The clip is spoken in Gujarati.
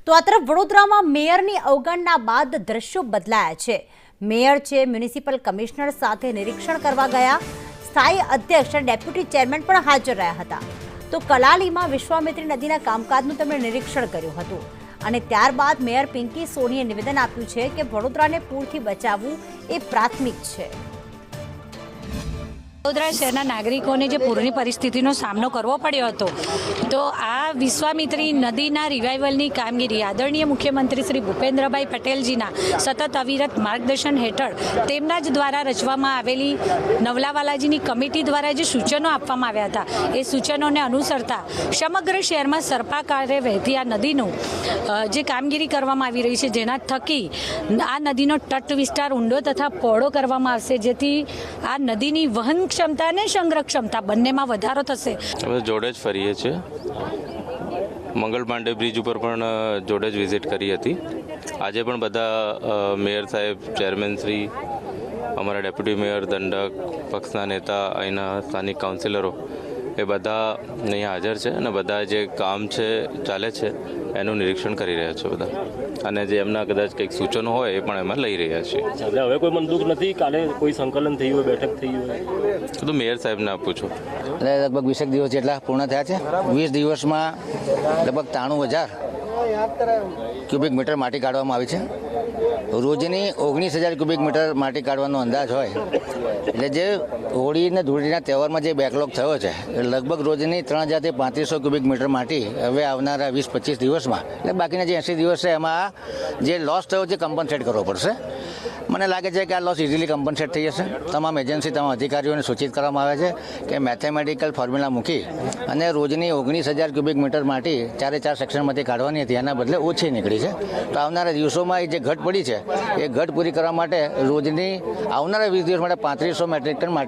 તો આ તરફ વડોદરામાં મેયરની અવગણના બાદ દ્રશ્યો બદલાયા છે। મેયર છે મ્યુનિસિપલ કમિશનર સાથે નિરીક્ષણ કરવા ગયા। સ્થાયી અધ્યક્ષ અને ડેપ્યુટી ચેરમેન પણ હાજર રહ્યા હતા। તો કલાલીમાં વિશ્વામિત્રી નદીના કામકાજનું તેમણે નિરીક્ષણ કર્યું હતું અને ત્યારબાદ મેયર પિંકી સોનીએ નિવેદન આપ્યું છે કે વડોદરાને પૂરથી બચાવવું એ પ્રાથમિક છે। વડોદરા શહેરના નાગરિકોને જે પૂરની પરિસ્થિતિનો સામનો કરવો પડ્યો હતો, તો આ વિશ્વામિત્રી નદીના રિવાઇવલની કામગીરી આદરણીય મુખ્યમંત્રી શ્રી ભૂપેન્દ્રભાઈ પટેલજીના સતત અવિરત માર્ગદર્શન હેઠળ તેમના જ દ્વારા રચવામાં આવેલી નવલાવાલાજીની કમિટી દ્વારા જે સૂચનો આપવામાં આવ્યા હતા, એ સૂચનોને અનુસરતા સમગ્ર શહેરમાં સર્પાકારે વહેતી આ નદીનું જે કામગીરી કરવામાં આવી રહી છે, જેના થકી આ નદીનો તટ વિસ્તાર ઊંડો તથા પહોળો કરવામાં આવશે, જેથી આ નદીની વહન ક્ષમતા અને સંગ્રહ ક્ષમતા બંનેમાં વધારો થશે। અમે જોડે જ ફરીએ છીએ। મંગલ પાંડે બ્રિજ ઉપર પણ જોડે જ વિઝિટ કરી હતી। આજે પણ બધા મેયર સાહેબ, ચેરમેન શ્રી, અમારા ડેપ્યુટી મેયર, દંડક, પક્ષના નેતા, અહીંના સ્થાનિક કાઉન્સિલરો એ બધા અહીંયા હાજર છે અને બધા જે કામ છે ચાલે છે એનું નિરીક્ષણ કરી રહ્યા છે બધા, અને જે એમના કદાચ કંઈક સૂચનો હોય એ પણ એમાં લઈ રહ્યા છીએ। એટલે હવે કોઈ મનદુખ નથી? કાલે કોઈ સંકલન થયું હોય, બેઠક થઈ હોય? તો મેયર સાહેબને આપું છું। એટલે લગભગ 20 દિવસ જેટલા પૂર્ણ થયા છે। 20 દિવસમાં લગભગ 93,000 ક્યુબિક મીટર માટી કાઢવામાં આવી છે। રોજની 19,000 ક્યુબિક મીટર માટી કાઢવાનો અંદાજ હોય, એટલે જે હોળી અને ધૂળેટીના તહેવારમાં જે બેકલોગ થયો છે, લગભગ રોજની 3,000 થી 3,500 ક્યુબિક મીટર માટી હવે આવનારા 20-25 દિવસમાં, એટલે બાકીના જે 80 દિવસ છે એમાં જે લોસ થયો છે કમ્પન્સેટ કરવો પડશે। મને લાગે છે કે આ લોસ ઇઝીલી કમ્પન્સેટ થઈ જશે। તમામ એજન્સી, તમામ અધિકારીઓને સૂચિત કરવામાં આવે છે કે મેથેમેટિકલ ફોર્મ્યુલા મૂકી અને રોજની 19,000 ક્યુબિક મીટર માટી 4 સેક્શનમાંથી કાઢવાની હતી, એના બદલે ઓછી નીકળી છે। તો આવનારા દિવસોમાં એ જે ઘટ પડી છે એ ઘટ પૂરી કરવા માટે રોજની આવનારા 20 દિવસ માટે 3500 મેટ્રિક ટન માટી